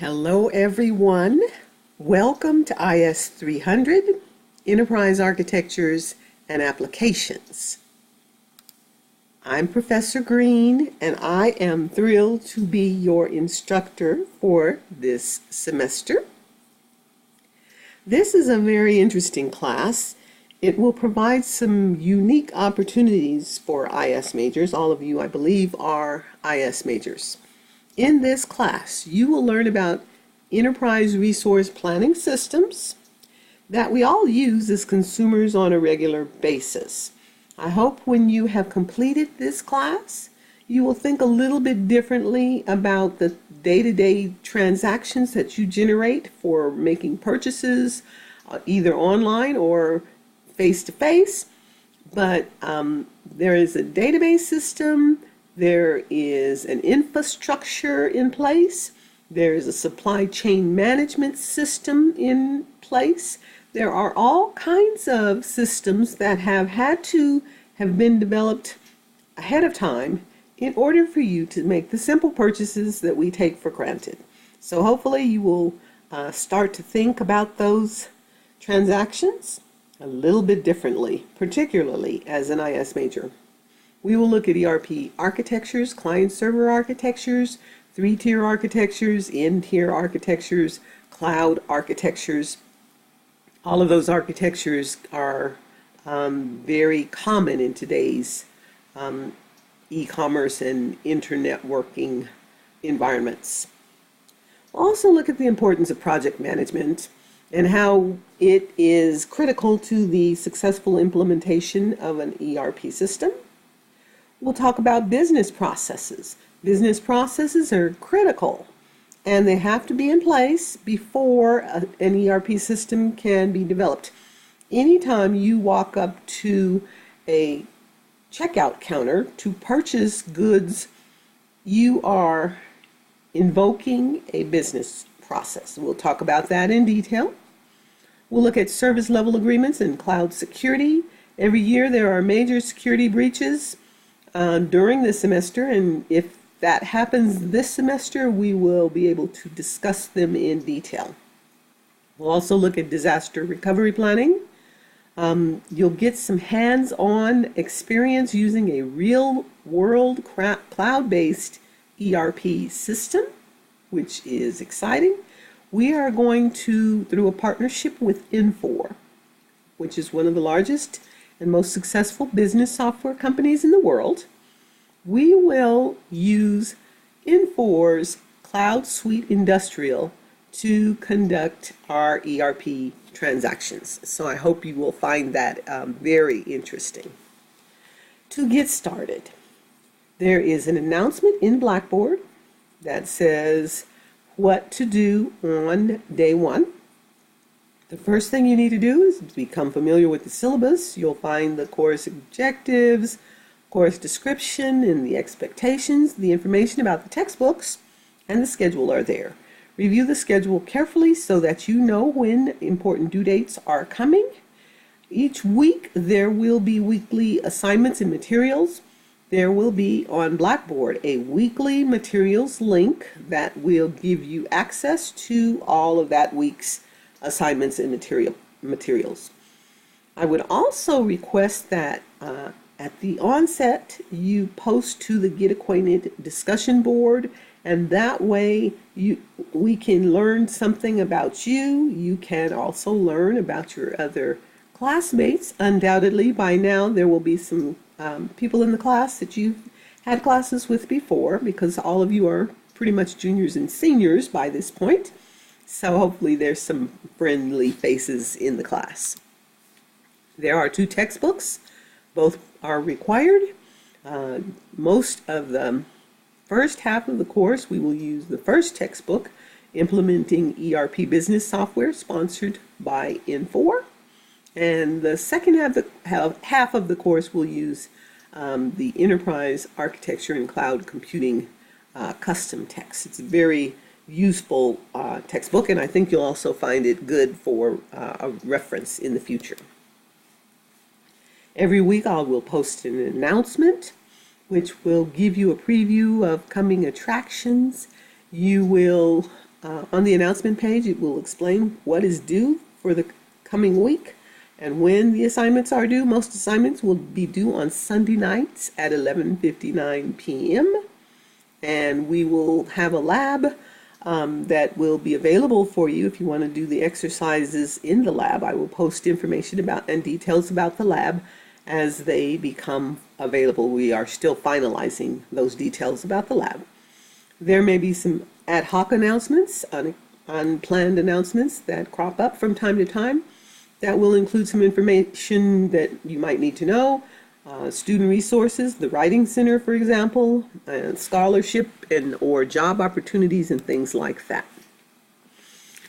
Hello everyone. Welcome to IS 300, Enterprise Architectures and Applications. I'm Professor Green and I am thrilled to be your instructor for this semester. This is a very interesting class. It will provide some unique opportunities for IS majors. All of you, I believe, are IS majors. In this class, you will learn about enterprise resource planning systems that we all use as consumers on a regular basis. I hope when you have completed this class, you will think a little bit differently about the day-to-day transactions that you generate for making purchases, either online or face-to-face. But there is a database system. There is an infrastructure in place. There is a supply chain management system in place. There are all kinds of systems that have had to have been developed ahead of time in order for you to make the simple purchases that we take for granted. So hopefully you will start to think about those transactions a little bit differently, particularly as an IS major. We will look at ERP architectures, client-server architectures, three-tier architectures, N-tier architectures, cloud architectures. All of those architectures are very common in today's e-commerce and internet working environments. We'll also look at the importance of project management and how it is critical to the successful implementation of an ERP system. We'll talk about business processes. Business processes are critical and they have to be in place before an ERP system can be developed. Anytime you walk up to a checkout counter to purchase goods, you are invoking a business process. We'll talk about that in detail. We'll look at service level agreements and cloud security. Every year there are major security breaches during the semester, and if that happens this semester, we will be able to discuss them in detail. We'll also look at disaster recovery planning. You'll get some hands-on experience using a real-world cloud-based ERP system, which is exciting. We are going to, through a partnership with Infor, which is one of the largest and most successful business software companies in the world, we will use Infor's Cloud Suite Industrial to conduct our ERP transactions. So I hope you will find that very interesting. To get started, there is an announcement in Blackboard that says what to do on day one. The first thing you need to do is become familiar with the syllabus. You'll find the course objectives, course description, and the expectations. The information about the textbooks and the schedule are there. Review the schedule carefully so that you know when important due dates are coming. Each week there will be weekly assignments and materials. There will be on Blackboard a weekly materials link that will give you access to all of that week's assignments and materials. I would also request that at the onset you post to the Get Acquainted discussion board, and that way we can learn something about you. You can also learn about your other classmates. Undoubtedly by now there will be some people in the class that you've had classes with before, because all of you are pretty much juniors and seniors by this point. So hopefully there's some friendly faces in the class. There are 2 textbooks. Both are required. Most of the first half of the course we will use the first textbook, Implementing ERP Business Software, sponsored by Infor. And the second half of the course will use the Enterprise Architecture and Cloud Computing custom text. It's a very useful textbook, and I think you'll also find it good for a reference in the future. Every week I will post an announcement which will give you a preview of coming attractions. You will On the announcement page, it will explain what is due for the coming week and when the assignments are due. Most assignments will be due on Sunday nights at 11:59 p.m. And we will have a lab that will be available for you if you want to do the exercises in the lab. I will post information about and details about the lab as they become available. We are still finalizing those details about the lab. There may be some ad hoc announcements, unplanned announcements that crop up from time to time that will include some information that you might need to know. Student resources, the Writing Center, for example, scholarship or job opportunities and things like that.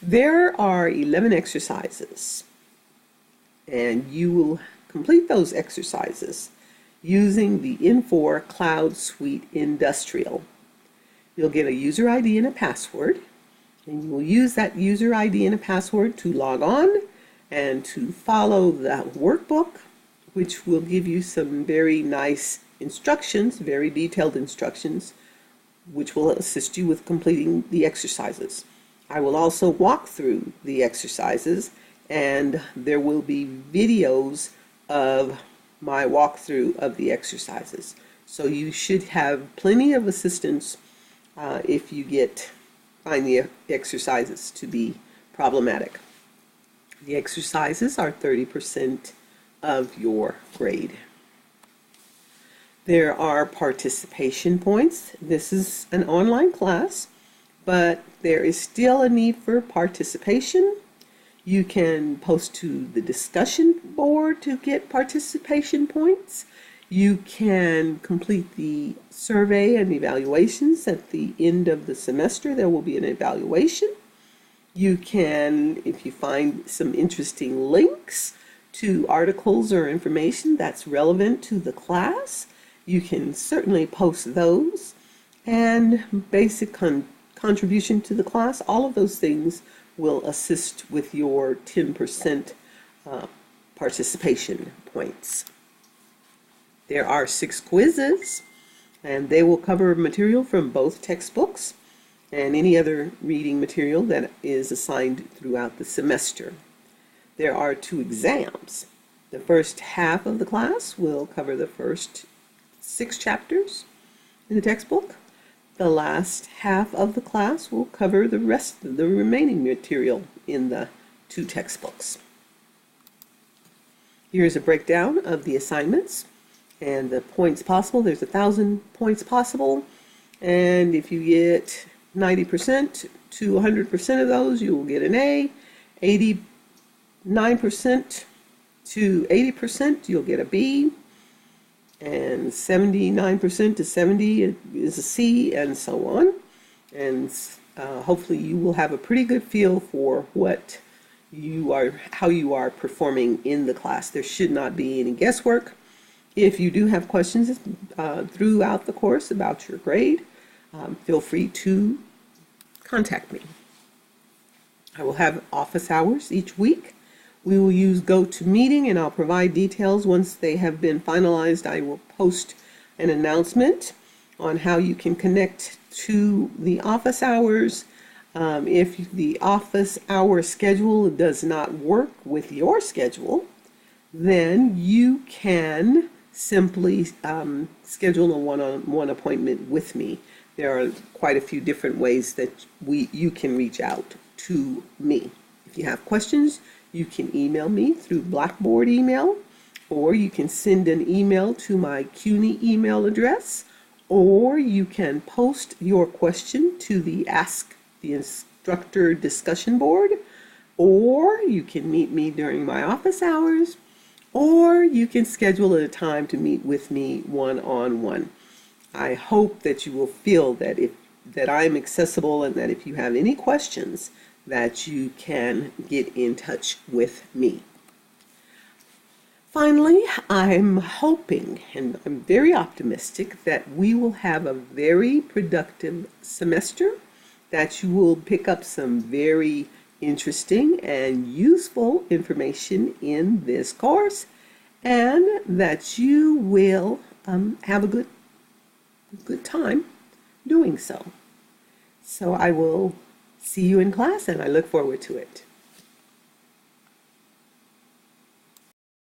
There are 11 exercises, and you will complete those exercises using the Infor Cloud Suite Industrial. You'll get a user ID and a password, and you will use that user ID and a password to log on and to follow the workbook, which will give you some very nice instructions, very detailed instructions, which will assist you with completing the exercises. I will also walk through the exercises, and there will be videos of my walkthrough of the exercises. So you should have plenty of assistance if you find the exercises to be problematic. The exercises are 30% of your grade. There are participation points. This is an online class, but there is still a need for participation. You can post to the discussion board to get participation points. You can complete the survey and evaluations at the end of the semester. There will be an evaluation. You can, if you find some interesting links to articles or information that's relevant to the class, you can certainly post those. And basic contribution to the class, all of those things will assist with your 10% participation points. There are 6 quizzes, and they will cover material from both textbooks and any other reading material that is assigned throughout the semester. There are 2 exams. The first half of the class will cover the first 6 chapters in the textbook. The last half of the class will cover the rest of the remaining material in the 2 textbooks. Here's a breakdown of the assignments and the points possible. There's 1,000 points possible, and if you get 90% to 100% of those, you will get an A. 89% to 80%, you'll get a B, and 79% to 70 is a C, and so on. And hopefully you will have a pretty good feel for how you are performing in the class. There should not be any guesswork. If you do have questions throughout the course about your grade, feel free to contact me. I will have office hours each week. We will use GoToMeeting, and I'll provide details once they have been finalized. I will post an announcement on how you can connect to the office hours. If the office hour schedule does not work with your schedule, then you can simply schedule a one-on-one appointment with me. There are quite a few different ways that you can reach out to me. If you have questions, you can email me through Blackboard email, or you can send an email to my CUNY email address, or you can post your question to the Ask the Instructor discussion board, or you can meet me during my office hours, or you can schedule a time to meet with me one-on-one. I hope that you will feel that I'm accessible, and that if you have any questions, that you can get in touch with me. Finally, I'm hoping, and I'm very optimistic, that we will have a very productive semester, that you will pick up some very interesting and useful information in this course, and that you will have a good time doing so. So I will see you in class, and I look forward to it.